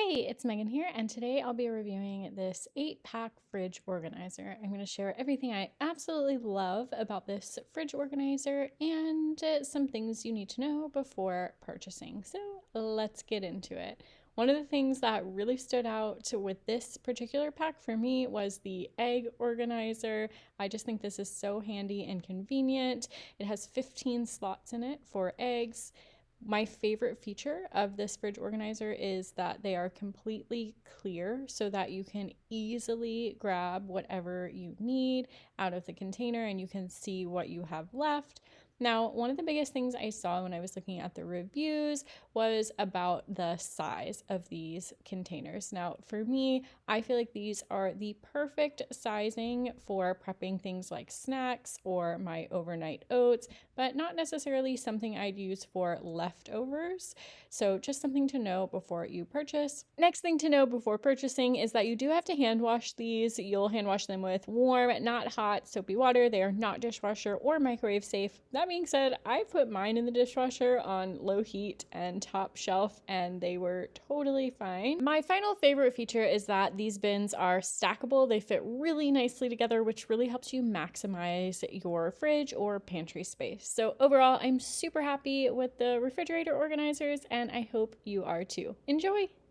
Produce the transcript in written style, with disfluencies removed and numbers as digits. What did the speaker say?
Hey, it's Megan here, and today I'll be reviewing this 8-pack fridge organizer. I'm going to share everything I absolutely love about this fridge organizer and some things you need to know before purchasing. So let's get into it. One of the things that really stood out with this particular pack for me was the egg organizer. I just think this is so handy and convenient. It has 15 slots in it for eggs. My favorite feature of this fridge organizer is that they are completely clear so that you can easily grab whatever you need out of the container and you can see what you have left. Now, one of the biggest things I saw when I was looking at the reviews was about the size of these containers. Now, for me, I feel like these are the perfect sizing for prepping things like snacks or my overnight oats, but not necessarily something I'd use for leftovers. So just something to know before you purchase. Next thing to know before purchasing is that you do have to hand wash these. You'll hand wash them with warm, not hot, soapy water. They are not dishwasher or microwave safe. That being said, I put mine in the dishwasher on low heat and top shelf, and they were totally fine. My final favorite feature is that these bins are stackable. They fit really nicely together, which really helps you maximize your fridge or pantry space. So overall, I'm super happy with the refrigerator organizers, and I hope you are too. Enjoy!